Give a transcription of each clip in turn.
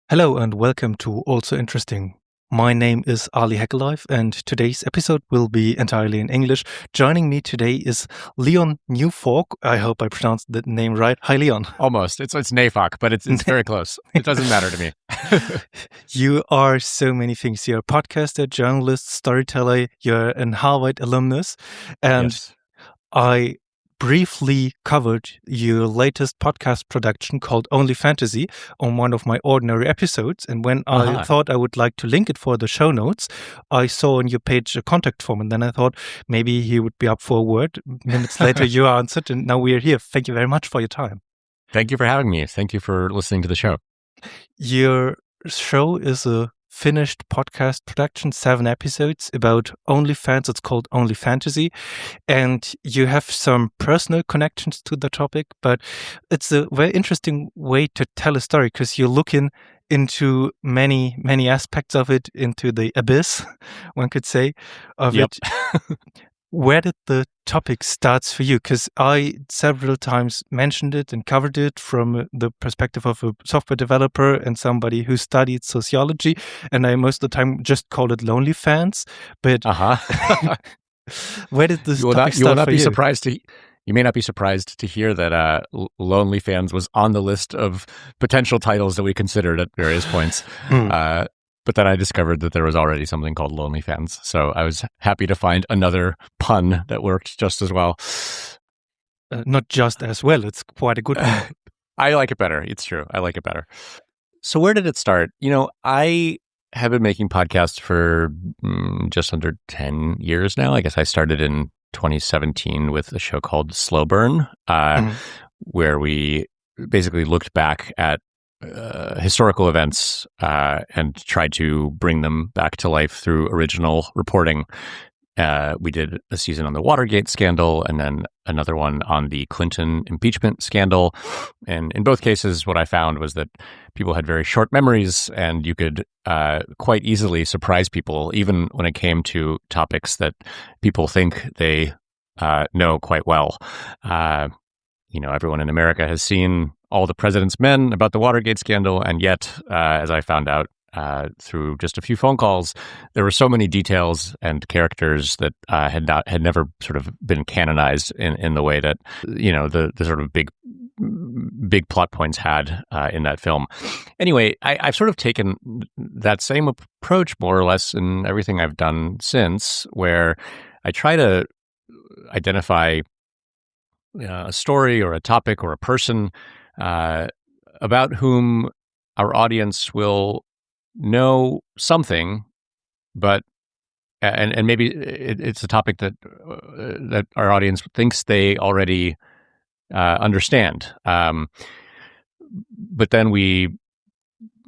Hello and welcome to Also Interesting. My name is Ali Heckelife and today's episode will be entirely in English. Joining me today is Leon Neyfakh. I hope I pronounced the name right. Hi, Leon. Almost. It's Neyfakh, but it's very close. It doesn't matter to me. You are so many things. You're a podcaster, journalist, storyteller. You're an Harvard alumnus. And Yes. I briefly covered your latest podcast production called OnlyFantasy on one of my ordinary episodes. And when I thought I would like to link it for the show notes, I saw on your page a contact form. And then I thought maybe he would be up for a word. Minutes later, you answered. And now we are here. Thank you very much for your time. Thank you for having me. Thank you for listening to the show. Your show is a finished podcast production, 7 episodes about OnlyFans. It's called OnlyFantasy. And you have some personal connections to the topic, but it's a very interesting way to tell a story because you're looking into many, many aspects of it, into the abyss, one could say, of it. Where did the topic start for you? Because I several times mentioned it and covered it from the perspective of a software developer and somebody who studied sociology. And I most of the time just called it Lonely Fans. But where did this topic start for you? You may not be surprised to hear that Lonely Fans was on the list of potential titles that we considered at various points. But then I discovered that there was already something called Lonely Fans. So I was happy to find another pun that worked just as well. Not just as well. It's quite a good one. I like it better. It's true. I like it better. So where did it start? You know, I have been making podcasts for just under 10 years now. I guess I started in 2017 with a show called Slow Burn, where we basically looked back at historical events and tried to bring them back to life through original reporting. We did a season on the Watergate scandal and then another one on the Clinton impeachment scandal. And in both cases, what I found was that people had very short memories and you could quite easily surprise people, even when it came to topics that people think they know quite well. Everyone in America has seen All the President's Men about the Watergate scandal, and yet, as I found out through just a few phone calls, there were so many details and characters that had never sort of been canonized in the way that the sort of big plot points had in that film. Anyway, I've sort of taken that same approach more or less in everything I've done since, where I try to identify a story or a topic or a person about whom our audience will know something, but and maybe it's a topic that our audience thinks they already understand. But then we,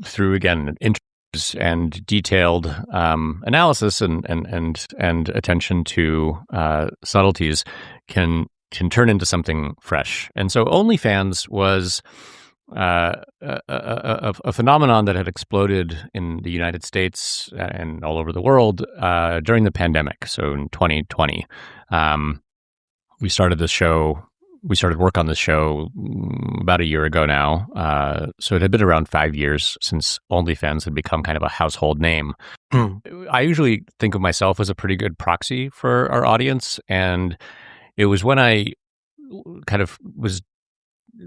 through again interviews and detailed analysis and attention to subtleties, can turn into something fresh. And so OnlyFans was a phenomenon that had exploded in the United States and all over the world during the pandemic. So in 2020, we started work on this show about a year ago now. So it had been around 5 years since OnlyFans had become kind of a household name. I usually think of myself as a pretty good proxy for our audience, and it was when I kind of was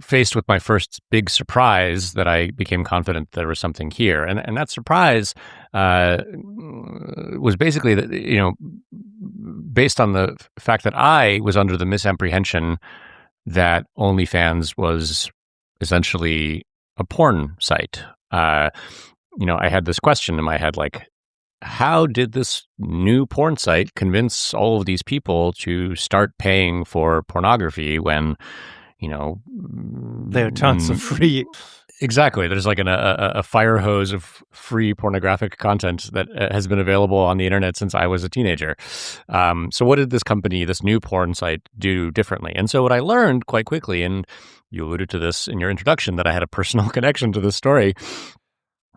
faced with my first big surprise that I became confident there was something here. And that surprise was basically that, based on the fact that I was under the misapprehension that OnlyFans was essentially a porn site. I had this question in my head, like, how did this new porn site convince all of these people to start paying for pornography when, there are tons of free? Exactly. There's like a fire hose of free pornographic content that has been available on the internet since I was a teenager. So what did this new porn site do differently? And so what I learned quite quickly, and you alluded to this in your introduction, that I had a personal connection to this story.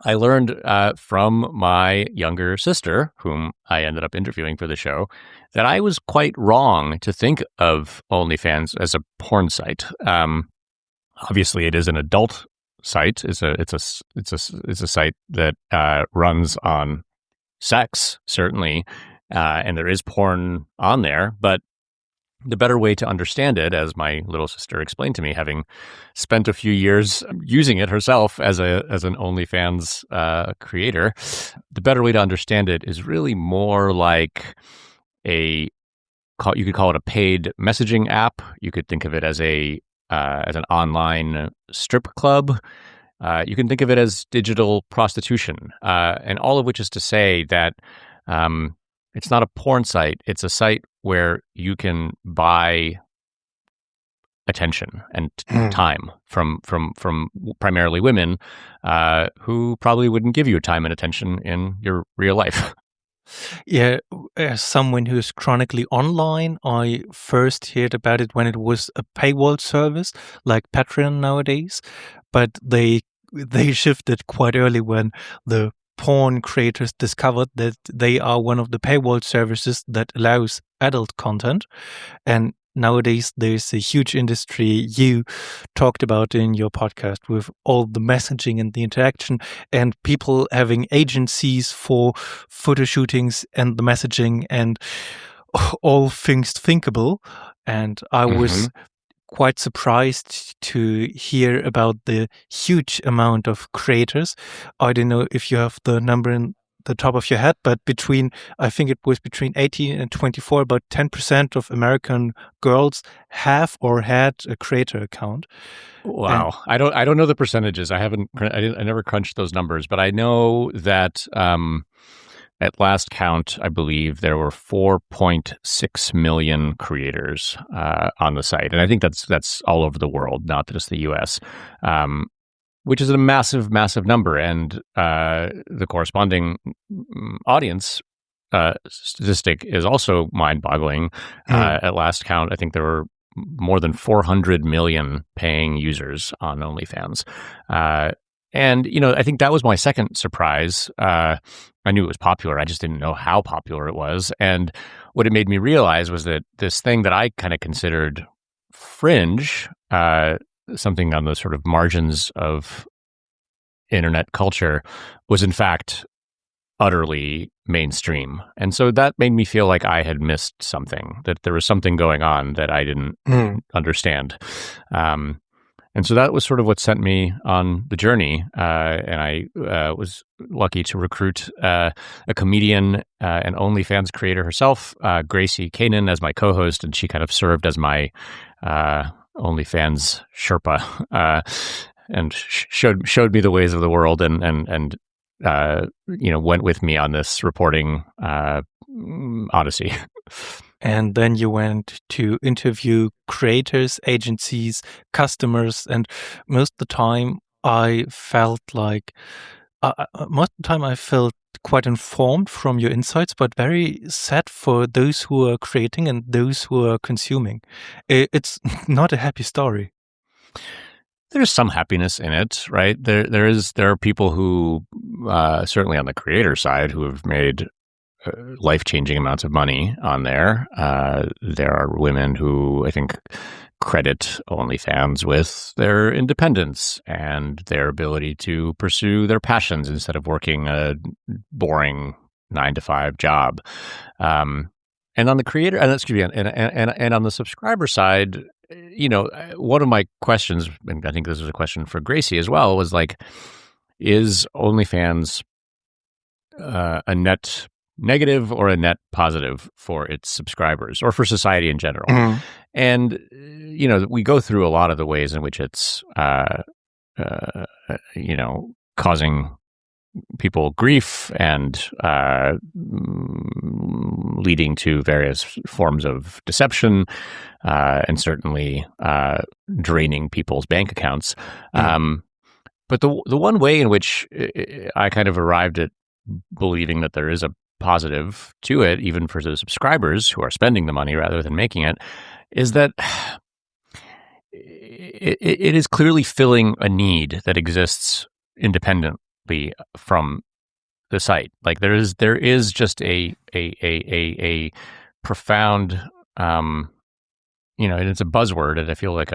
I learned from my younger sister, whom I ended up interviewing for the show, that I was quite wrong to think of OnlyFans as a porn site. Obviously, it is an adult site. It's a site that runs on sex, certainly, and there is porn on there. But the better way to understand it, as my little sister explained to me, having spent a few years using it herself as an OnlyFans creator, the better way to understand it is really more like you could call it a paid messaging app. You could think of it as an online strip club. You can think of it as digital prostitution, and all of which is to say that it's not a porn site. It's a site where you can buy attention and time from primarily women who probably wouldn't give you time and attention in your real life. Yeah, as someone who's chronically online, I first heard about it when it was a paywall service like Patreon nowadays, but they shifted quite early when the porn creators discovered that they are one of the paywall services that allows adult content. And nowadays there's a huge industry you talked about in your podcast with all the messaging and the interaction and people having agencies for photo shootings and the messaging and all things thinkable. And I was quite surprised to hear about the huge amount of creators. I don't know if you have the number in the top of your head, but I think it was between 18 and 24, about 10% of American girls have or had a creator account. Wow. I don't know the percentages. I never crunched those numbers, but I know that at last count, I believe there were 4.6 million creators on the site, and I think that's all over the world, not just the U.S., which is a massive, massive number, and the corresponding audience statistic is also mind-boggling. At last count, I think there were more than 400 million paying users on OnlyFans. And, I think that was my second surprise. I knew it was popular. I just didn't know how popular it was. And what it made me realize was that this thing that I kind of considered fringe, something on the sort of margins of internet culture, was in fact utterly mainstream. And so that made me feel like I had missed something, that there was something going on that I didn't understand. And so that was sort of what sent me on the journey. And I was lucky to recruit a comedian and OnlyFans creator herself, Gracie Kanan, as my co-host, and she kind of served as my OnlyFans Sherpa, and showed me the ways of the world, and went with me on this reporting odyssey. And then you went to interview creators, agencies, customers, and most of the time I felt quite informed from your insights, but very sad for those who are creating and those who are consuming. It's not a happy story. There's some happiness in it, right? There are people who, certainly on the creator side, who have made life-changing amounts of money on there. There are women who I think credit OnlyFans with their independence and their ability to pursue their passions instead of working a boring 9-to-5 job. And on the creator, and on the subscriber side, one of my questions, and I think this was a question for Gracie as well, was like, is OnlyFans a net negative or a net positive for its subscribers or for society in general? And, we go through a lot of the ways in which it's, causing people grief and leading to various forms of deception, and certainly draining people's bank accounts. But the one way in which I kind of arrived at believing that there is a positive to it, even for the subscribers who are spending the money rather than making it, is that it is clearly filling a need that exists independently from the site. Like there is just a profound, and it's a buzzword, and I feel like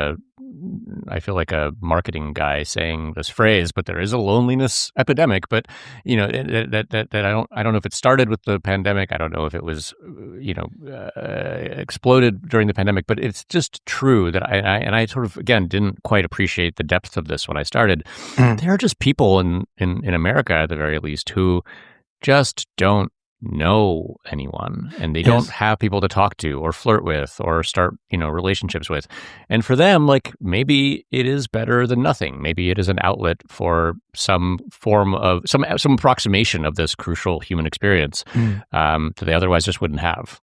I feel like a marketing guy saying this phrase, but there is a loneliness epidemic. But that I don't know if it started with the pandemic. I don't know if it was exploded during the pandemic. But it's just true that I sort of again didn't quite appreciate the depth of this when I started. There are just people in America at the very least who just don't know anyone, and they don't have people to talk to or flirt with or start relationships with. And for them, like, maybe it is better than nothing. Maybe it is an outlet for some form of some approximation of this crucial human experience that they otherwise just wouldn't have.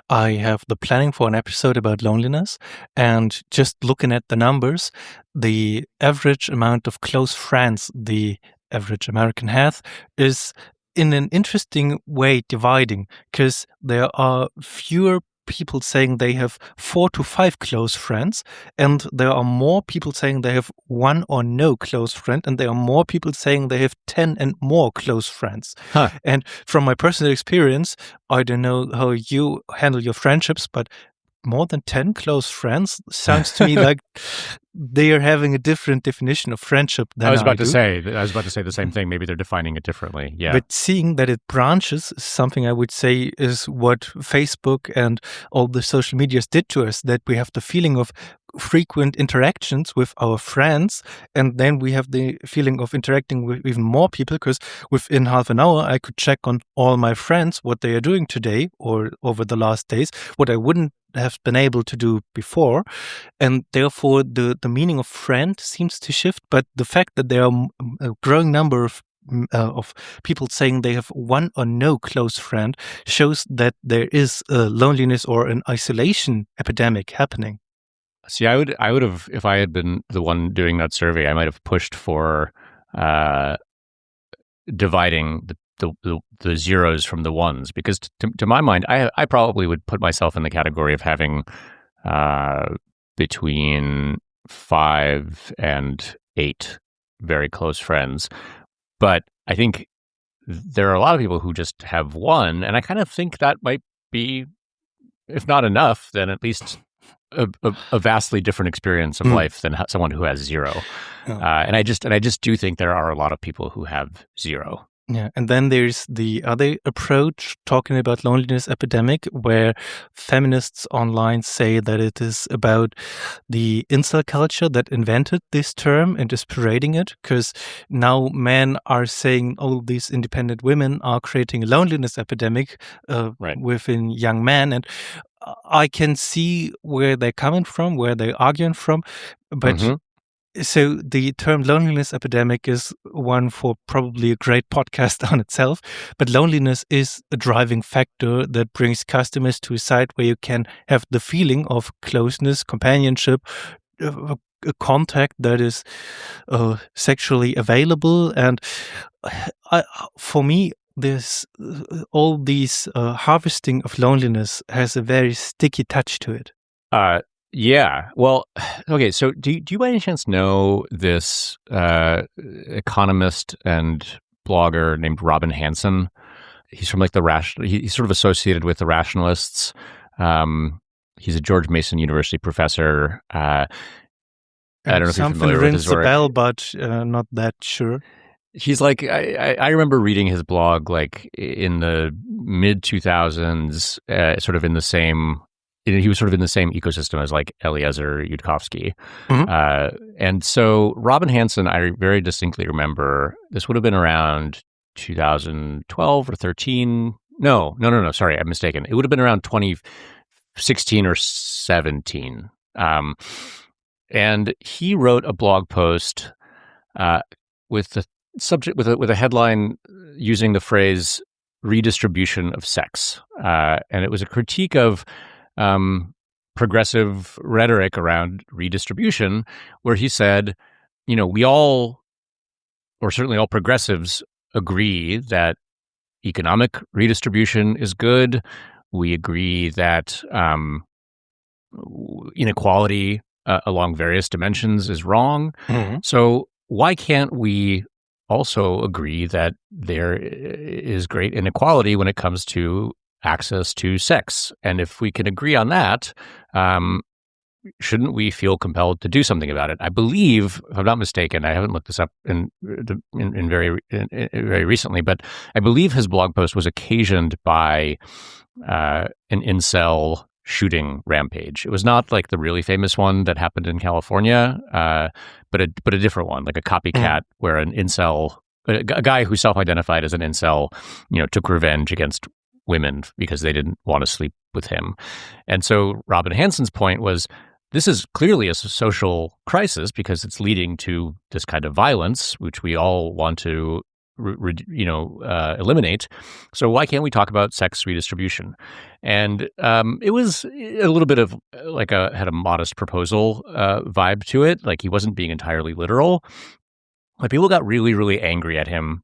I have the planning for an episode about loneliness, and just looking at the numbers, the average amount of close friends the average American has is in an interesting way dividing, because there are fewer people saying they have 4 to 5 close friends, and there are more people saying they have 1 or no close friend, and there are more people saying they have 10 and more close friends. And from my personal experience, I don't know how you handle your friendships, but more than 10 close friends sounds to me like they are having a different definition of friendship than I was about to do. say the same thing. Maybe they're defining it differently. Yeah. But seeing that it branches is something I would say is what Facebook and all the social medias did to us, that we have the feeling of frequent interactions with our friends, and then we have the feeling of interacting with even more people, because within half an hour I could check on all my friends what they are doing today or over the last days, what I wouldn't have been able to do before. And therefore the meaning of friend seems to shift. But the fact that there are a growing number of people saying they have 1 or no close friend shows that there is a loneliness or an isolation epidemic happening. See, I would have, if I had been the one doing that survey, I might have pushed for dividing the zeros from the ones, because to my mind, I probably would put myself in the category of having between 5 and 8 very close friends. But I think there are a lot of people who just have 1, and I kind of think that might be, if not enough, then at least a vastly different experience of life than someone who has 0. And I just do think there are a lot of people who have 0. Yeah, and then there's the other approach talking about loneliness epidemic, where feminists online say that it is about the incel culture that invented this term and is parading it, because now men are saying, oh, these independent women are creating a loneliness epidemic within young men. And I can see where they're coming from, where they're arguing from, but so the term loneliness epidemic is one for probably a great podcast on itself, but loneliness is a driving factor that brings customers to a site where you can have the feeling of closeness, companionship, a contact that is sexually available. And for me, this all these harvesting of loneliness has a very sticky touch to it. Yeah. Well, okay. So do you by any chance know this economist and blogger named Robin Hanson? He's from like he's sort of associated with the rationalists. He's a George Mason University professor. I don't know if you're familiar with his work. Something rings a bell, but not that sure. He's like, I remember reading his blog like in the mid 2000s, sort of in the same. He was sort of in the same ecosystem as like Eliezer Yudkowsky. And so Robin Hanson, I very distinctly remember, this would have been around 2012 or 13. No, sorry, I'm mistaken. It would have been around 2016 or 17. And he wrote a blog post with the subject, with a headline using the phrase redistribution of sex. And it was a critique of progressive rhetoric around redistribution, where he said, we all, or certainly all progressives, agree that economic redistribution is good. We agree that inequality along various dimensions is wrong. So why can't we also agree that there is great inequality when it comes to access to sex? And if we can agree on that, shouldn't we feel compelled to do something about it? I believe, if I'm not mistaken, I haven't looked this up in very recently, but I believe his blog post was occasioned by an incel shooting rampage. It was not like the really famous one that happened in California, but a different one, like a copycat where an incel, a guy who self-identified as an incel, took revenge against women because they didn't want to sleep with him. And so Robin Hansen's point was, this is clearly a social crisis because it's leading to this kind of violence, which we all want to eliminate. So why can't we talk about sex redistribution? And it was a little bit of had a modest proposal vibe to it. Like, he wasn't being entirely literal. But people got really, really angry at him.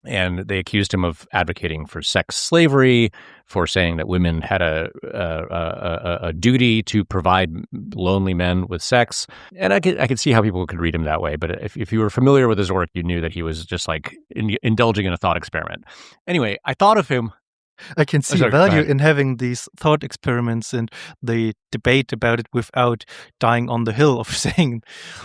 And they accused him of advocating for sex slavery, for saying that women had a duty to provide lonely men with sex. And I could see how people could read him that way. But if you were familiar with his work, you knew that he was just like indulging in a thought experiment. Anyway, I thought of him. I can see value in having these thought experiments and the debate about it without dying on the hill of saying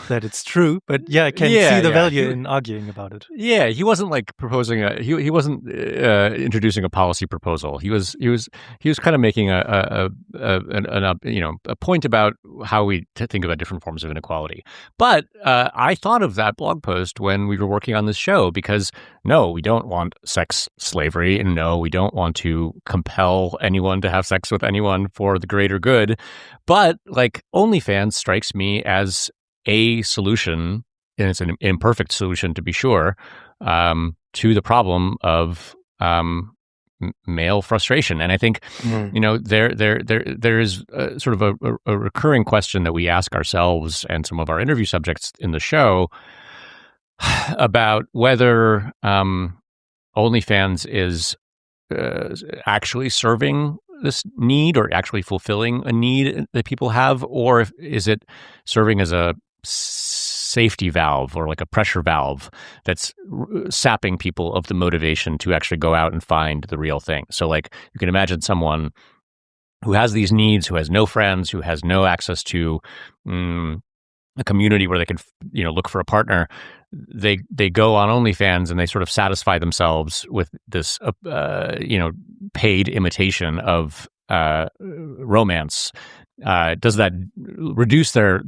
that it's true. But yeah, I can see the value in arguing about it. Yeah, he wasn't like proposing he wasn't introducing a policy proposal. He was kind of making a point about how we think about different forms of inequality. But I thought of that blog post when we were working on this show because no, we don't want sex slavery, and no, we don't want to compel anyone to have sex with anyone for the greater good. But like, OnlyFans strikes me as a solution, and it's an imperfect solution to be sure, to the problem of male frustration. And I think there is sort of a recurring question that we ask ourselves and some of our interview subjects in the show about whether OnlyFans is actually serving this need or actually fulfilling a need that people have, or is it serving as a safety valve or like a pressure valve that's sapping people of the motivation to actually go out and find the real thing. So like, you can imagine someone who has these needs, who has no friends, who has no access to a community where they could, look for a partner. They go on OnlyFans and they sort of satisfy themselves with this, paid imitation of romance. Does that reduce their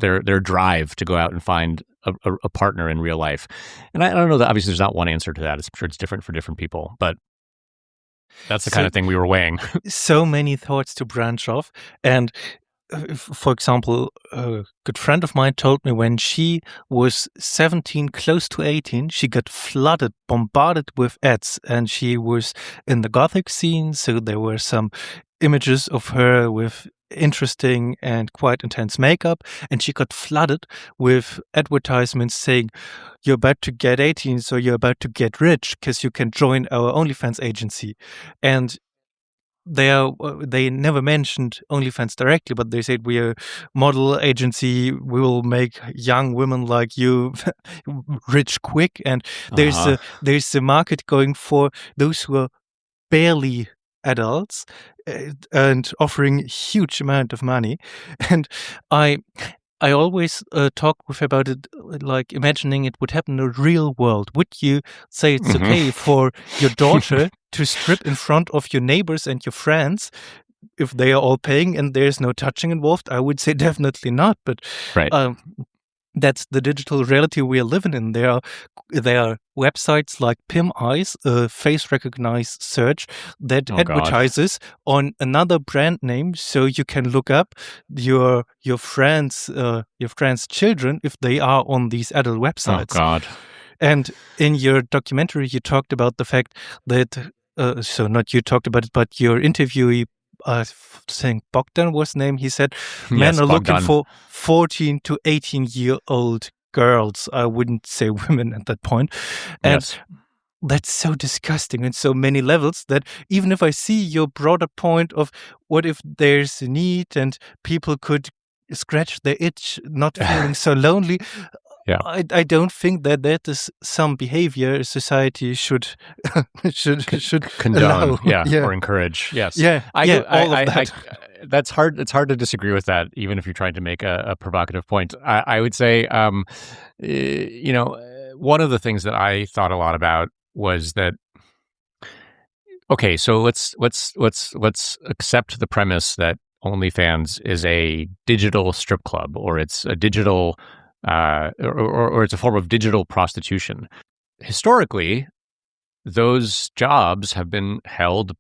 drive to go out and find a partner in real life? And I don't know that obviously there's not one answer to that. I'm sure it's different for different people, but that's the kind of thing we were weighing. So many thoughts to branch off. And for example, a good friend of mine told me when she was 17, close to 18, she got bombarded with ads, and she was in the gothic scene. So there were some images of her with interesting and quite intense makeup, and she got flooded with advertisements saying, you're about to get 18, so you're about to get rich because you can join our OnlyFans agency. And they never mentioned OnlyFans directly, but they said, we're a model agency, we will make young women like you rich quick. And there's a market going for those who are barely adults and offering huge amount of money. And I always talk with her about it, like imagining it would happen in the real world. Would you say it's okay for your daughter to strip in front of your neighbors and your friends if they are all paying and there's no touching involved? I would say definitely not. But that's the digital reality we are living in. There are websites like Pim Eyes, a face recognized search that advertises on another brand name, so you can look up your friends' children if they are on these adult websites. Oh God! And in your documentary, you talked about the fact that so not you talked about it, but your interviewee, I think Bogdan was name. He said, men are looking for 14 to 18-year-old girls. I wouldn't say women at that point. And that's so disgusting in so many levels that even if I see your broader point of what if there's a need and people could scratch their itch, not feeling so lonely, I don't think that is some behavior society should condone, allow. or encourage. Yes, all of that. that's hard. It's hard to disagree with that, even if you're trying to make a provocative point. I would say, one of the things that I thought a lot about was that, okay, so let's accept the premise that OnlyFans is a digital strip club, or it's a digital, or it's a form of digital prostitution. Historically, those jobs have been held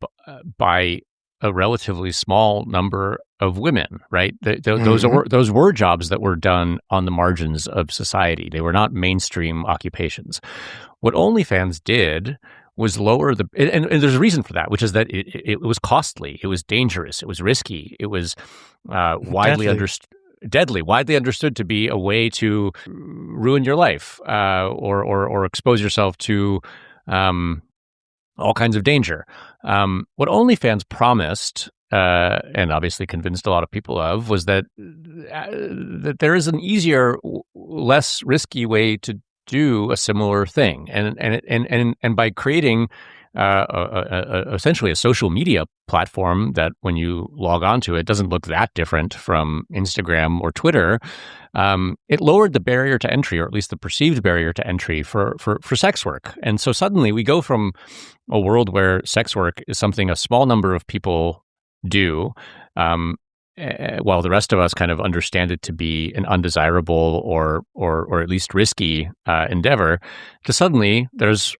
by a relatively small number of women, right? Those were jobs that were done on the margins of society. They were not mainstream occupations. What OnlyFans did was lower the, and there's a reason for that, which is that it was costly, it was dangerous, it was risky, it was widely understood to be a way to ruin your life, or expose yourself to all kinds of danger. What OnlyFans promised, and obviously convinced a lot of people of, was that there is an easier, less risky way to do a similar thing, and by creating essentially a social media platform that, when you log onto it, doesn't look that different from Instagram or Twitter. It lowered the barrier to entry, or at least the perceived barrier to entry for sex work. And so suddenly we go from a world where sex work is something a small number of people do, while the rest of us kind of understand it to be an undesirable or at least risky endeavor, to suddenly there's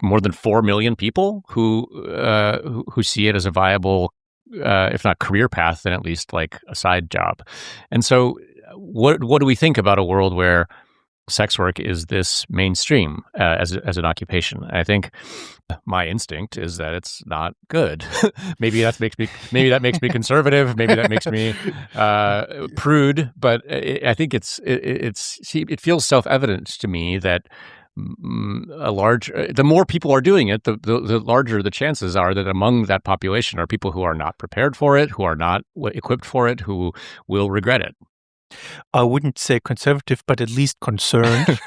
more than 4 million people who see it as a viable, if not career path, then at least like a side job. And so what do we think about a world where sex work is this mainstream as an occupation? I think my instinct is that it's not good. Maybe that makes me conservative. Maybe that makes me prude. But I think it feels self-evident to me that the more people are doing it, the larger the chances are that among that population are people who are not prepared for it, who are not equipped for it, who will regret it. I wouldn't say conservative, but at least concerned.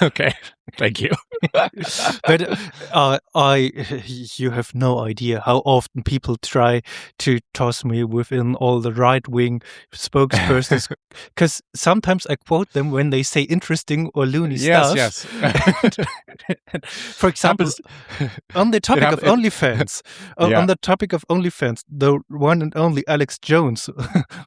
Okay, thank you. But you have no idea how often people try to toss me within all the right-wing spokespersons, because sometimes I quote them when they say interesting or loony stuff. Yes. For example, on the topic of OnlyFans, on the topic of OnlyFans, the one and only Alex Jones,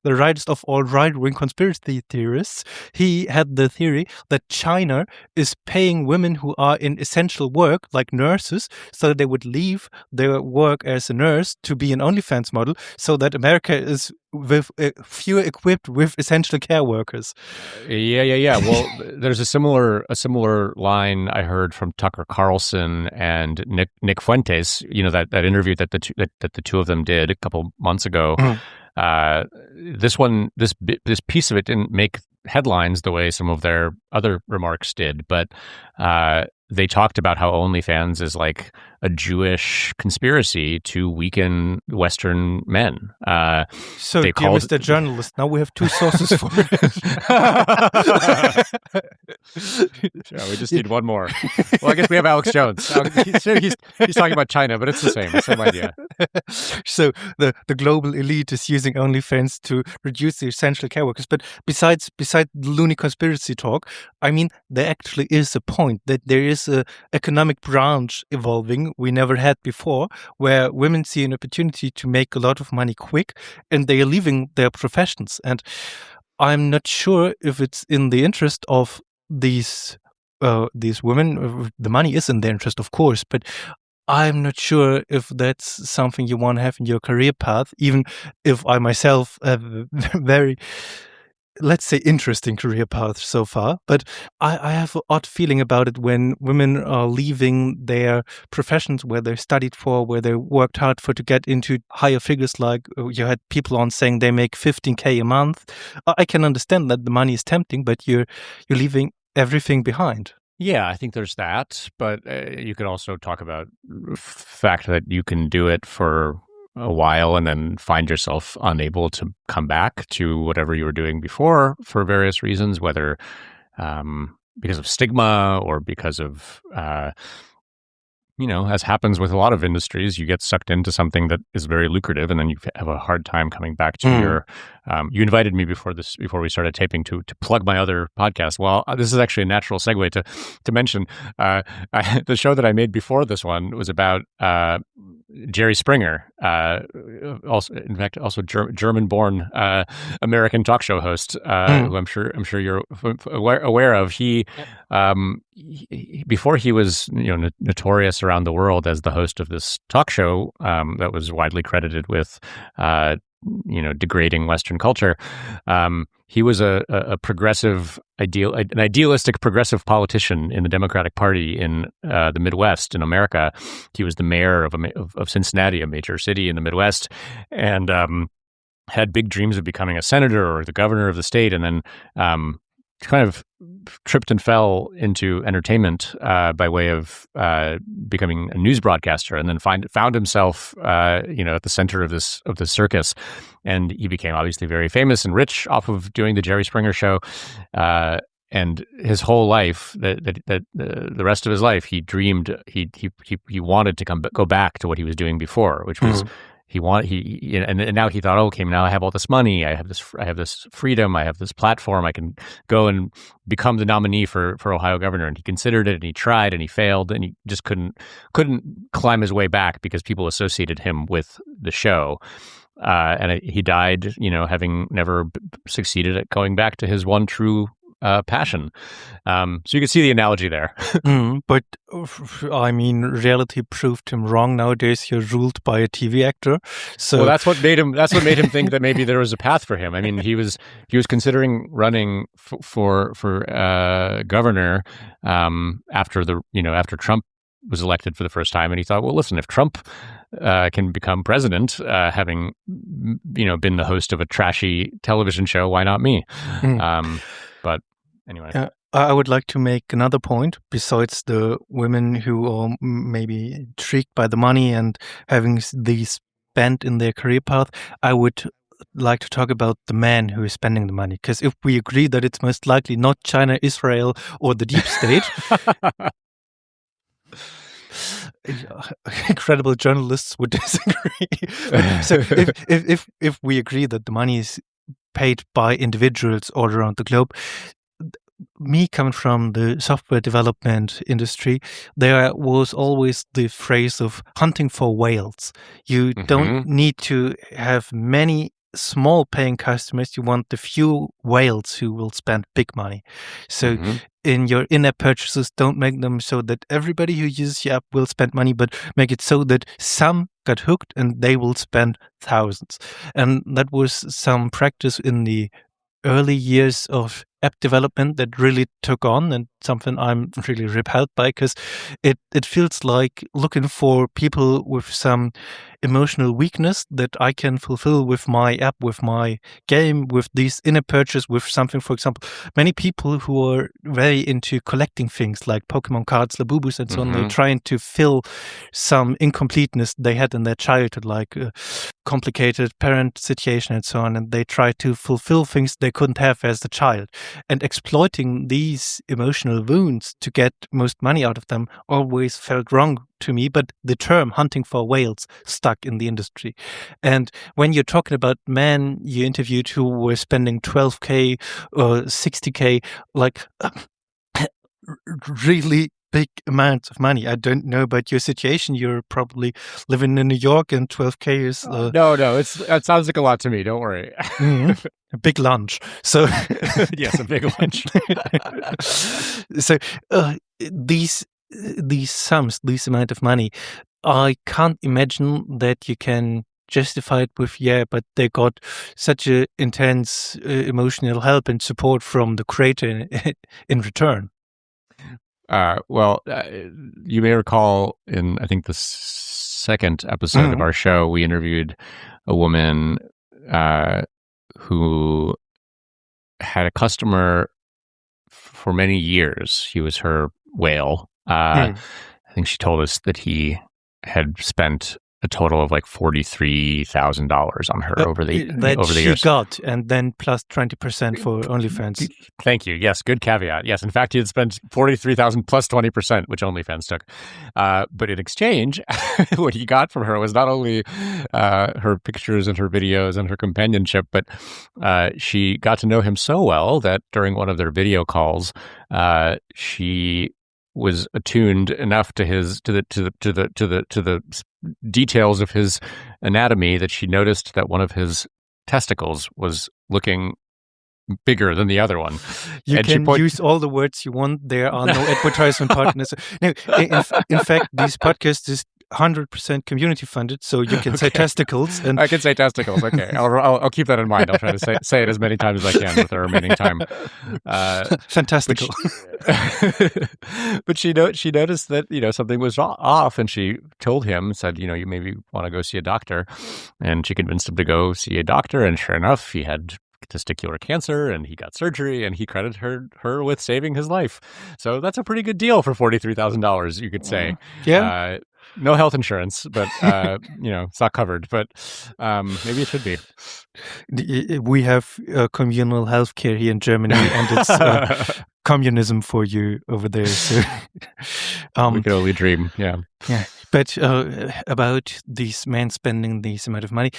the rightest of all right-wing conspiracy theorists, he had the theory that China is paying women who are in essential work, like nurses, so they would leave their work as a nurse to be an OnlyFans model, so that America is with fewer equipped with essential care workers. Yeah. Well, there's a similar line I heard from Tucker Carlson and Nick Fuentes. You know, that interview that the two of them did a couple months ago. This piece of it didn't make headlines the way some of their other remarks did, but they talked about how OnlyFans is like a Jewish conspiracy to weaken Western men. So, dear Mr. Journalist, now we have two sources for it. Yeah, we just need one more. Well, I guess we have Alex Jones. He's talking about China, but it's the same idea. So the global elite is using OnlyFans to reduce the essential care workers. But besides the loony conspiracy talk, I mean, there actually is a point that there is a economic branch evolving we never had before, where women see an opportunity to make a lot of money quick, and they are leaving their professions. And I'm not sure if it's in the interest of these women. The money is in their interest, of course, but I'm not sure if that's something you want to have in your career path, even if I myself have a very, let's say, interesting career path so far. But I have an odd feeling about it when women are leaving their professions where they studied for, where they worked hard for, to get into higher figures. Like you had people on saying they make 15K a month. I can understand that the money is tempting, but you're leaving everything behind. Yeah, I think there's that, but you could also talk about the fact that you can do it for a while and then find yourself unable to come back to whatever you were doing before for various reasons, whether because of stigma or because of as happens with a lot of industries, you get sucked into something that is very lucrative, and then you have a hard time coming back to your. You invited me before we started taping to plug my other podcast. Well, this is actually a natural segue to mention the show that I made before this one was about Jerry Springer, also German-born American talk show host, who I'm sure you're aware of. He before he was notorious around the world as the host of this talk show that was widely credited with degrading Western culture. He was a progressive an idealistic progressive politician in the Democratic Party in the Midwest in America. He was the mayor of Cincinnati, a major city in the Midwest, and had big dreams of becoming a senator or the governor of the state, and then kind of tripped and fell into entertainment by way of becoming a news broadcaster, and then found himself at the center of this circus, and he became obviously very famous and rich off of doing the Jerry Springer show. And his whole life, the rest of his life, he dreamed he wanted to go back to what he was doing before, which was. And now he thought, okay, now I have all this money, I have this freedom, I have this platform, I can go and become the nominee for Ohio governor. And he considered it, and he tried, and he failed, and he just couldn't climb his way back because people associated him with the show. And he died, having never succeeded at going back to his one true passion. So you can see the analogy there. But I mean, reality proved him wrong. Nowadays, you're ruled by a TV actor. So that's what made him think that maybe there was a path for him. I mean, he was considering running for governor after Trump was elected for the first time, and he thought, well, listen, if Trump can become president, having been the host of a trashy television show, why not me? But anyway, I would like to make another point. Besides the women who are maybe intrigued by the money and having these bent in their career path, I would like to talk about the man who is spending the money. Because if we agree that it's most likely not China, Israel, or the deep state, incredible journalists would disagree. So if we agree that the money is paid by individuals all around the globe, me coming from the software development industry, there was always the phrase of hunting for whales. You don't need to have many small paying customers. You want the few whales who will spend big money. So in your in-app purchases, don't make them so that everybody who uses your app will spend money, but make it so that some got hooked and they will spend thousands. And that was some practice in the early years of app development that really took on, and something I'm really repelled by, because it feels like looking for people with some emotional weakness that I can fulfill with my app, with my game, with these in-app purchase, with something. For example, many people who are very into collecting things like Pokemon cards, Labubus, and so on, they're trying to fill some incompleteness they had in their childhood, like a complicated parent situation and so on, and they try to fulfill things they couldn't have as a child. And exploiting these emotional wounds to get most money out of them always felt wrong to me, but the term hunting for whales stuck in the industry. And when you're talking about men you interviewed who were spending 12K or 60K, like really big amounts of money. I don't know about your situation. You're probably living in New York, and 12K is... No, it sounds like a lot to me. Don't worry. A big lunch. So yes, a big lunch. So these sums, this amount of money, I can't imagine that you can justify it with, but they got such a intense emotional help and support from the creator in return. You may recall in, I think, the second episode of our show, we interviewed a woman who had a customer for many years. He was her whale. I think she told us that he had spent a total of like $43,000 on her over the years. Got, and then plus 20% for OnlyFans. Thank you. Yes, good caveat. Yes, in fact, he had spent $43,000 plus 20%, which OnlyFans took. But in exchange, what he got from her was not only her pictures and her videos and her companionship, but she got to know him so well that during one of their video calls, she was attuned enough to the details of his anatomy that she noticed that one of his testicles was looking bigger than the other one. You can use all the words you want. There are no advertisement partners. No, in fact, this podcast is 100% community funded, so you can say testicles. And I can say testicles. Okay, I'll keep that in mind. I'll try to say it as many times as I can with the remaining time. Fantastical. But she noticed that something was off, and she told him, said, you maybe want to go see a doctor, and she convinced him to go see a doctor. And sure enough, he had testicular cancer, and he got surgery, and he credited her with saving his life. So that's a pretty good deal for $43,000, you could say. Yeah. No health insurance, but it's not covered. But maybe it should be. We have communal healthcare here in Germany, and it's communism for you over there. So we can only dream. Yeah. Yeah. But about these men spending this amount of money,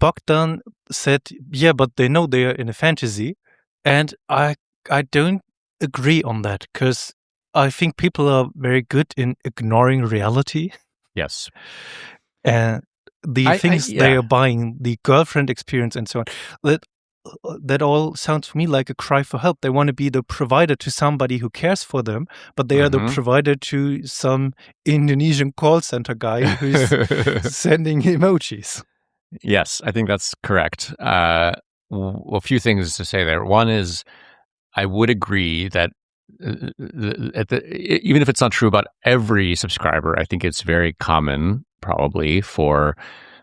Bogdan said, "Yeah, but they know they are in a fantasy," and I don't agree on that, because I think people are very good in ignoring reality. Yes. And the things they are buying, the girlfriend experience and so on, that all sounds to me like a cry for help. They want to be the provider to somebody who cares for them, but they are the provider to some Indonesian call center guy who's sending emojis. Yes, I think that's correct. A few things to say there. One is, I would agree that even if it's not true about every subscriber, I think it's very common, probably, for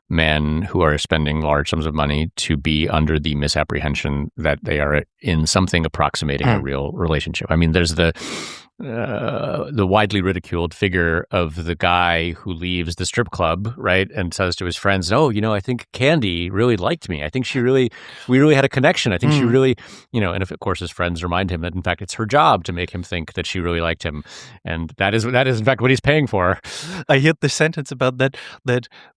men who are spending large sums of money to be under the misapprehension that they are in something approximating a real relationship. I mean, there's the widely ridiculed figure of the guy who leaves the strip club, right, and says to his friends, "Oh, I think Candy really liked me. I think we really had a connection. I think she really, and of course his friends remind him that in fact it's her job to make him think that she really liked him, and that is in fact what he's paying for." I heard the sentence about that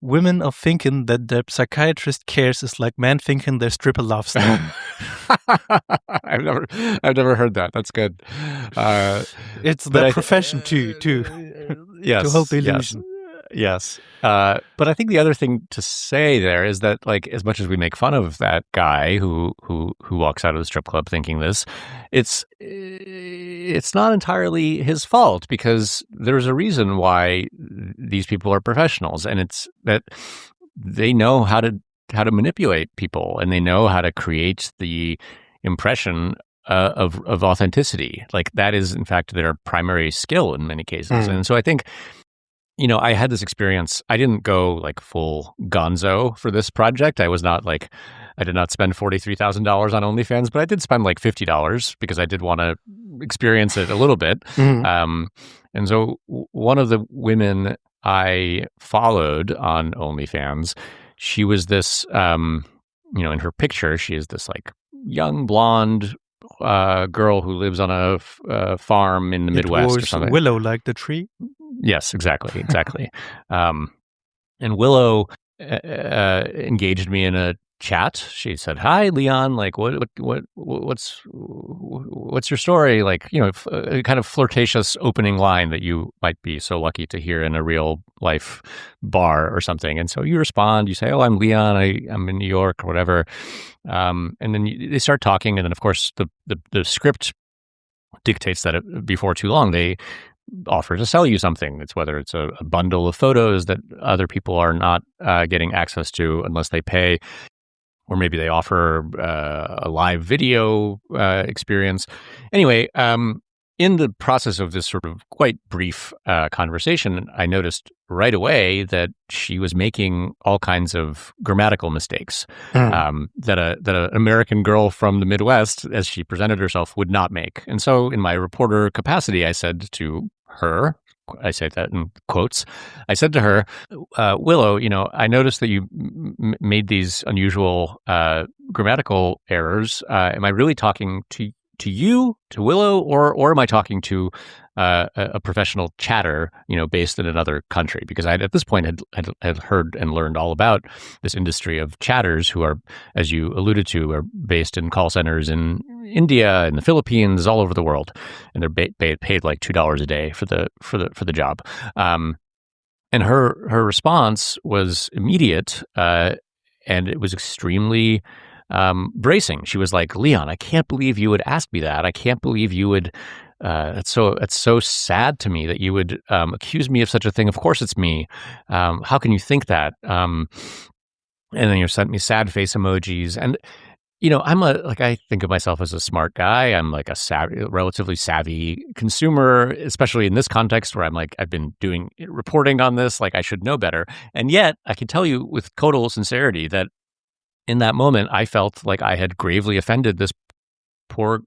women are thinking that their psychiatrist cares is like men thinking their stripper loves them. I've never heard that. That's good. It's their profession too. Yes, to hold the illusion. Yes. But I think the other thing to say there is that, like, as much as we make fun of that guy who walks out of the strip club thinking this, it's not entirely his fault, because there's a reason why these people are professionals, and it's that they know how to manipulate people, and they know how to create the impression of authenticity. Like, that is in fact their primary skill in many cases. And so I think, I had this experience. I didn't go like full gonzo for this project. I did not spend $43,000 on OnlyFans, but I did spend like $50 because I did want to experience it a little bit. And so one of the women I followed on OnlyFans, she was this, in her picture, she is this like young blonde girl who lives on a farm in the Midwest or something. Willow, like the tree? Yes, exactly. And Willow engaged me in a chat. She said, "Hi, Leon. Like, what's your story?" Like, a kind of flirtatious opening line that you might be so lucky to hear in a real life bar or something. And so you respond. You say, "Oh, I'm Leon. I'm in New York," or whatever. And then they start talking, and then of course the script dictates that before too long they offer to sell you something. It's whether it's a bundle of photos that other people are not getting access to unless they pay, or maybe they offer a live video experience. Anyway, in the process of this sort of quite brief conversation, I noticed right away that she was making all kinds of grammatical mistakes that an American girl from the Midwest, as she presented herself, would not make. And so in my reporter capacity, I said to her, I say that in quotes. I said to her, Willow, I noticed that you made these unusual grammatical errors. Am I really talking to you, to Willow, or am I talking to a professional chatter, based in another country? Because I, at this point, had heard and learned all about this industry of chatters who are, as you alluded to, are based in call centers in India and the Philippines, all over the world, and they're paid like $2 a day for the job. And her response was immediate, and it was extremely bracing. She was like, "Leon, I can't believe you would ask me that. I can't believe you would. It's so sad to me that you would accuse me of such a thing. Of course, it's me. How can you think that?" And then you sent me sad face emojis, and I think of myself as a smart guy. I'm like a relatively savvy consumer, especially in this context where I've been doing reporting on this. Like, I should know better. And yet, I can tell you with total sincerity that in that moment, I felt like I had gravely offended this poor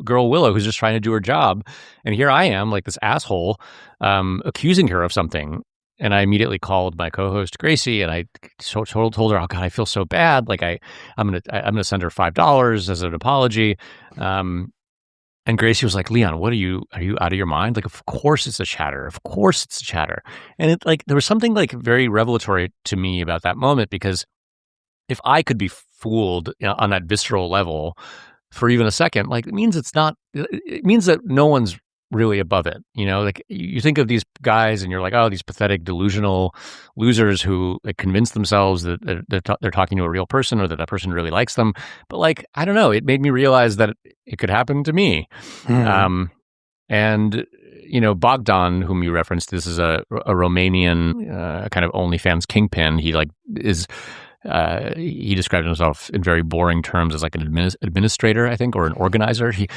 girl, Willow, who's just trying to do her job. And here I am, like this asshole, accusing her of something. And I immediately called my co-host Gracie, and I told her, "Oh God, I feel so bad. Like I'm gonna send her $5 as an apology." And Gracie was like, "Leon, are you out of your mind? Like, of course it's a chatter. Of course it's a chatter." And there was something like very revelatory to me about that moment, because if I could be fooled on that visceral level for even a second, like, it means that no one's really above it. Like, you think of these guys and you're like, oh, these pathetic, delusional losers who convince themselves that they're talking to a real person, or that person really likes them. But like, I don't know, it made me realize that it could happen to me. Mm-hmm. And Bogdan, whom you referenced, this is a Romanian kind of OnlyFans kingpin. He described himself in very boring terms as like an administrator, I think, or an organizer. He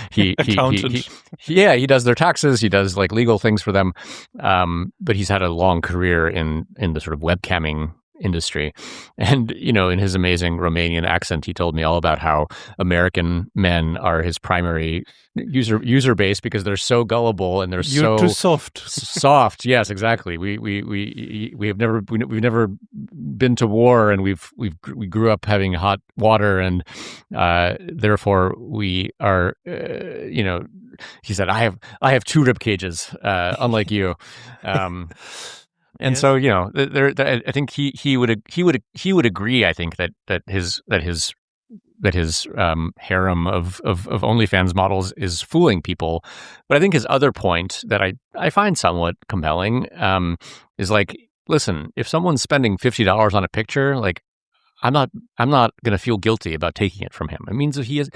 does their taxes. He does like legal things for them. But he's had a long career in the sort of webcamming industry. And, in his amazing Romanian accent, he told me all about how American men are his primary user base because they're so gullible and You're too soft. Soft, yes, exactly. We've never been to war, and we grew up having hot water, and therefore we are. He said, "I have 2 rib cages, unlike you." And so, I think he would agree. I think that his harem of OnlyFans models is fooling people. But I think his other point that I find somewhat compelling is like, listen, if someone's spending $50 on a picture, like, I'm not going to feel guilty about taking it from him. It means he has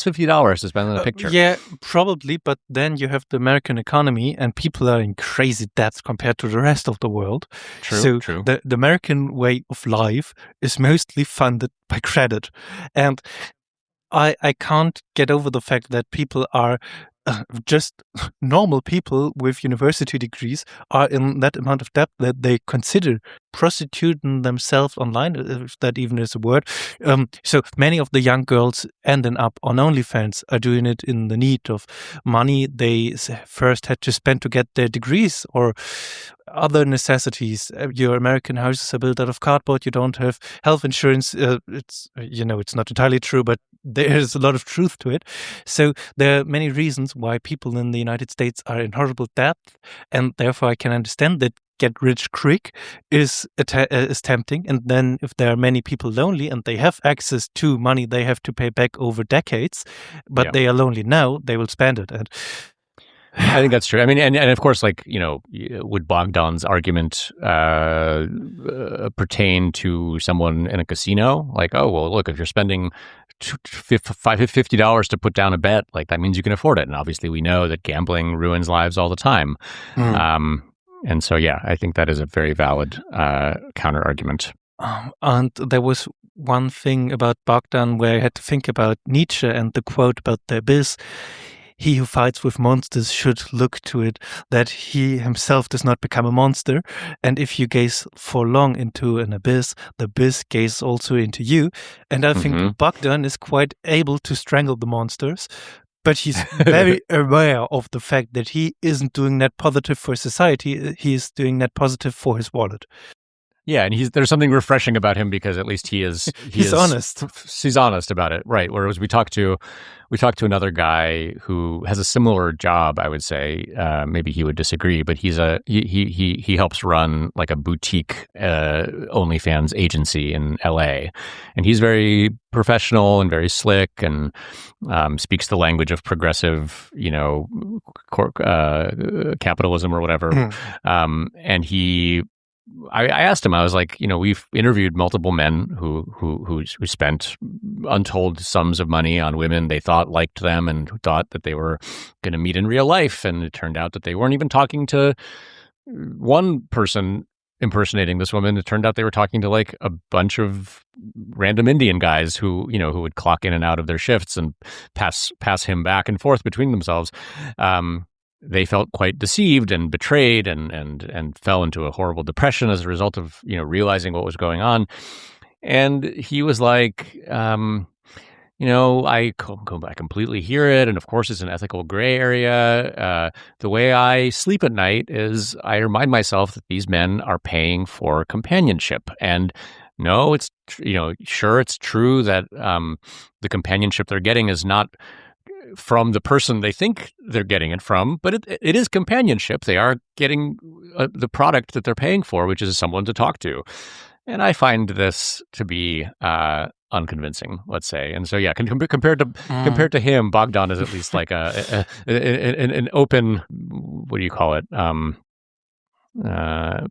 $50 to spend on a picture. Yeah, probably. But then you have the American economy, and people are in crazy debt compared to the rest of the world. True. The American way of life is mostly funded by credit, and I can't get over the fact that people are. Just normal people with university degrees are in that amount of debt that they consider prostituting themselves online, if that even is a word. So many of the young girls ending up on OnlyFans are doing it in the need of money they first had to spend to get their degrees or other necessities. Your American houses are built out of cardboard. You don't have health insurance. It's not entirely true, but there's a lot of truth to it. So there are many reasons why people in the United States are in horrible debt, and therefore I can understand that get rich quick is tempting. And then if there are many people lonely and they have access to money they have to pay back over decades, but they are lonely now, they will spend it. And I think that's true. I mean, and of course, like, would Bogdan's argument pertain to someone in a casino? Like, oh, well, look, if you're spending $50 to put down a bet, like, that means you can afford it. And obviously we know that gambling ruins lives all the time. And so, I think that is a very valid counter argument. And there was one thing about Bogdan where I had to think about Nietzsche and the quote about the abyss. He who fights with monsters should look to it that he himself does not become a monster. And if you gaze for long into an abyss, the abyss gazes also into you. And I think Bogdan is quite able to strangle the monsters But he's very aware of the fact that he isn't doing net positive for society. He's doing net positive for his wallet. Yeah, and there's something refreshing about him because at least he's honest. He's honest about it, right? Whereas we talked to another guy who has a similar job. I would say maybe he would disagree, but he helps run like a boutique OnlyFans agency in LA, and he's very professional and very slick and speaks the language of progressive, capitalism or whatever, and I asked him, I was like, we've interviewed multiple men who spent untold sums of money on women they thought liked them and who thought that they were going to meet in real life. And it turned out that they weren't even talking to one person impersonating this woman. It turned out they were talking to like a bunch of random Indian guys who would clock in and out of their shifts and pass him back and forth between themselves. They felt quite deceived and betrayed and fell into a horrible depression as a result of, realizing what was going on. And he was like, I completely hear it. And of course, it's an ethical gray area. The way I sleep at night is I remind myself that these men are paying for companionship. And no, it's, sure, it's true that the companionship they're getting is not from the person they think they're getting it from, but it is companionship. They are getting the product that they're paying for, which is someone to talk to. And I find this to be unconvincing, let's say. And so, yeah, compared to him, Bogdan is at least like an open, what do you call it?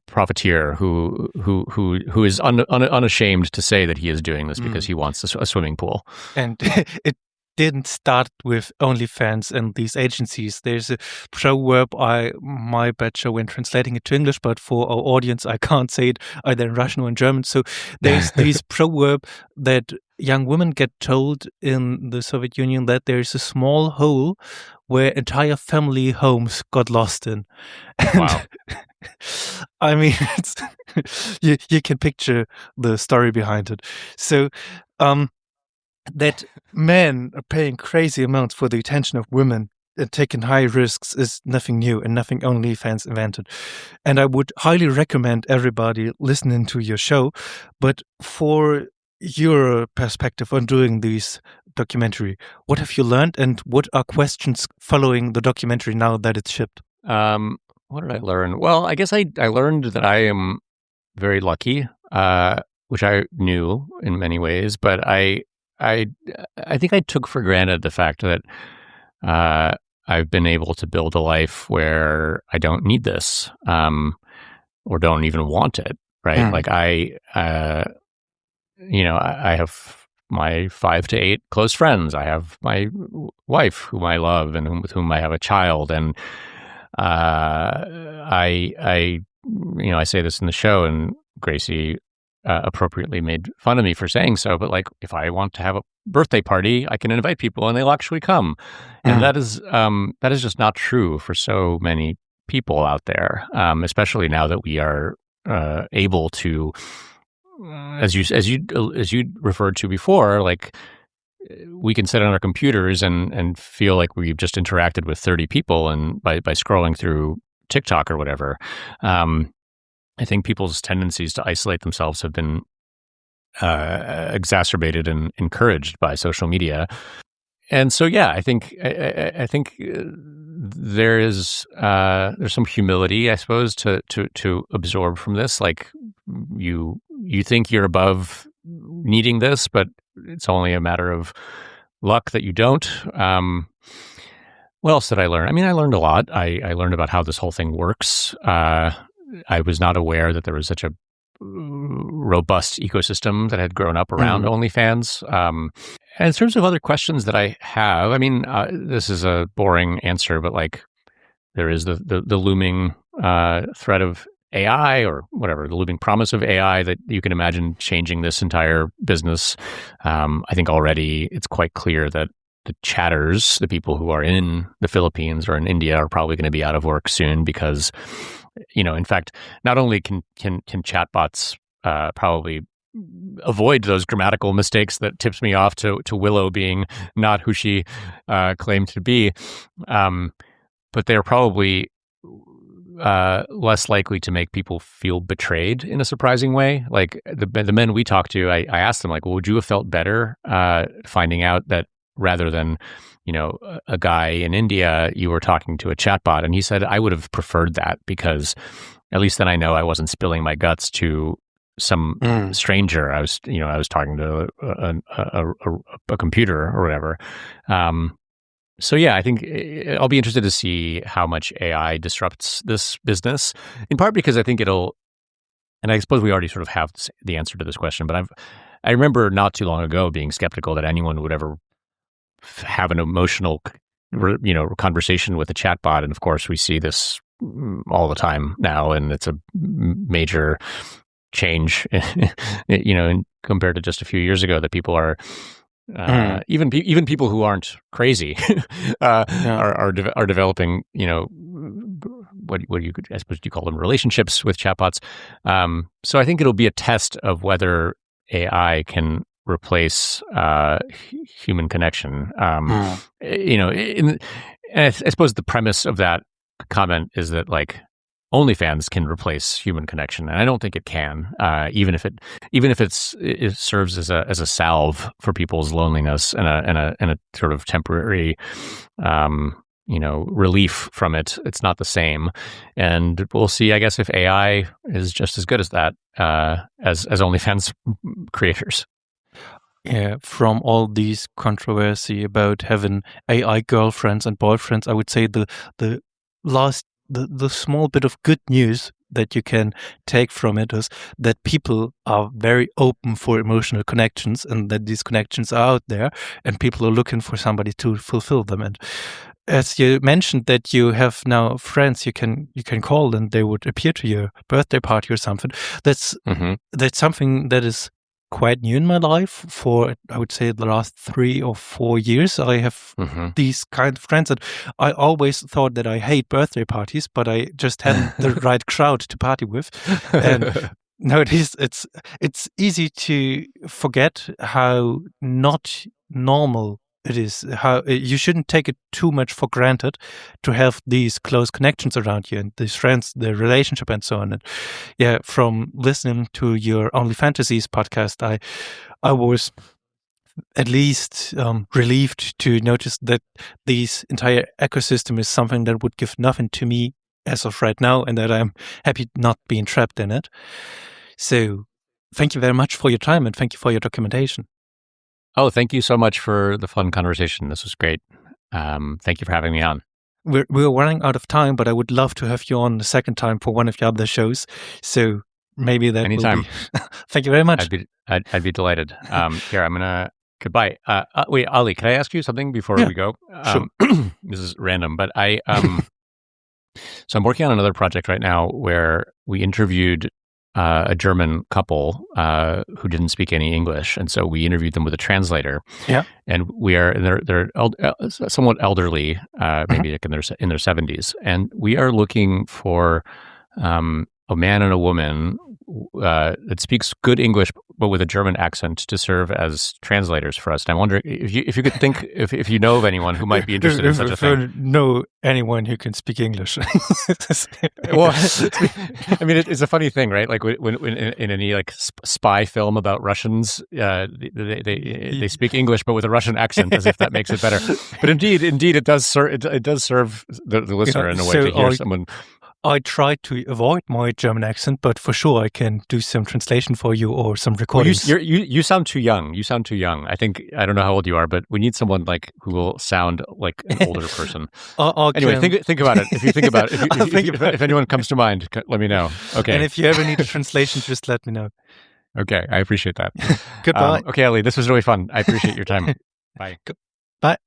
Profiteer who is unashamed to say that he is doing this because he wants a swimming pool. And it didn't start with OnlyFans and these agencies. There's a proverb, my bad show when translating it to English, but for our audience, I can't say it either in Russian or in German. So there's this proverb that young women get told in the Soviet Union that there's a small hole where entire family homes got lost in. And wow. I mean, you can picture the story behind it. So, that men are paying crazy amounts for the attention of women and taking high risks is nothing new and nothing OnlyFans invented. And I would highly recommend everybody listening to your show. But for your perspective on doing this documentary, what have you learned and what are questions following the documentary now that it's shipped? What did I learn? Well, I guess I learned that I am very lucky, which I knew in many ways, but I think I took for granted the fact that I've been able to build a life where I don't need this, or don't even want it, right? Like I have my 5 to 8 close friends. I have my wife, whom I love, and with whom I have a child, and I say this in the show, and Gracie appropriately made fun of me for saying so, but like if I want to have a birthday party, I can invite people and they'll actually come. And that is just not true for so many people out there, especially now that we are able to, as you referred to before, like we can sit on our computers and feel like we've just interacted with 30 people and by scrolling through TikTok or whatever. I think people's tendencies to isolate themselves have been exacerbated and encouraged by social media. And so, yeah, I think there's some humility, I suppose, to absorb from this. Like you think you're above needing this, but it's only a matter of luck that you don't. What else did I learn? I mean, I learned a lot. I learned about how this whole thing works. I was not aware that there was such a robust ecosystem that had grown up around OnlyFans. And in terms of other questions that I have, I mean, this is a boring answer, but like there is the looming threat of AI or whatever, the looming promise of AI that you can imagine changing this entire business. I think already it's quite clear that the chatters, the people who are in the Philippines or in India, are probably going to be out of work soon because, in fact, not only can chatbots probably avoid those grammatical mistakes that tips me off to Willow being not who she claimed to be. But they're probably less likely to make people feel betrayed in a surprising way. Like the men we talked to, I asked them, like, well, would you have felt better finding out that rather than, a guy in India, you were talking to a chatbot? And he said, I would have preferred that, because at least then I know I wasn't spilling my guts to some stranger. I was talking to a computer or whatever. So yeah, I think I'll be interested to see how much AI disrupts this business, in part because I think it'll, and I suppose we already sort of have the answer to this question, but I remember not too long ago being skeptical that anyone would ever have an emotional, conversation with a chatbot. And of course, we see this all the time now, and it's a major change, compared to just a few years ago, that people are, even people who aren't crazy are developing, what I suppose you call them, relationships with chatbots. So I think it'll be a test of whether AI can replace human connection. And I suppose the premise of that comment is that, like, OnlyFans can replace human connection, and I don't think it can. Even if it serves as a salve for people's loneliness and a sort of temporary, relief from it, it's not the same. And we'll see, I guess, if AI is just as good as that as OnlyFans creators. Yeah, from all these controversy about having AI girlfriends and boyfriends, I would say the small bit of good news that you can take from it is that people are very open for emotional connections, and that these connections are out there, and people are looking for somebody to fulfill them. And as you mentioned that you have now friends you can call, and they would appear to your birthday party or something. That's something that is quite new in my life. For, I would say, the last 3 or 4 years, I have these kind of friends that I always thought that I hate birthday parties, but I just hadn't the right crowd to party with. And nowadays, it's easy to forget how not normal it is, how you shouldn't take it too much for granted to have these close connections around you and these friends, the relationship, and so on. And yeah, from listening to your OnlyFantasy podcast, I was at least relieved to notice that this entire ecosystem is something that would give nothing to me as of right now, and that I'm happy not being trapped in it. So thank you very much for your time, and thank you for your documentation. Oh, thank you so much for the fun conversation. This was great. Thank you for having me on. We're running out of time, but I would love to have you on the second time for one of your other shows. So maybe that anytime. Will be... Thank you very much. I'd be delighted. Here, I'm gonna goodbye. Wait, Ali, can I ask you something before we go? Sure. This is random, but so I'm working on another project right now where we interviewed a German couple who didn't speak any English, and so we interviewed them with a translator. Yeah, and they're somewhat elderly, maybe like in their 70s, and we are looking for a man and a woman that speaks good English but with a German accent to serve as translators for us. And I wonder if you could think if you know of anyone who might be interested in such a thing. If I know anyone who can speak English. Well, I mean, it's a funny thing, right? Like when in any like spy film about Russians, they speak English but with a Russian accent, as if that makes it better. But indeed, it does serve the listener in a way to hear someone. I try to avoid my German accent, but for sure I can do some translation for you or some recordings. Well, you sound too young. You sound too young. I don't know how old you are, but we need someone like who will sound like an older person. Anyway, think about it. If you think about it, if anyone comes to mind, let me know. Okay. And if you ever need a translation, just let me know. Okay, I appreciate that. Goodbye. Okay, Ali, this was really fun. I appreciate your time. Bye. Bye.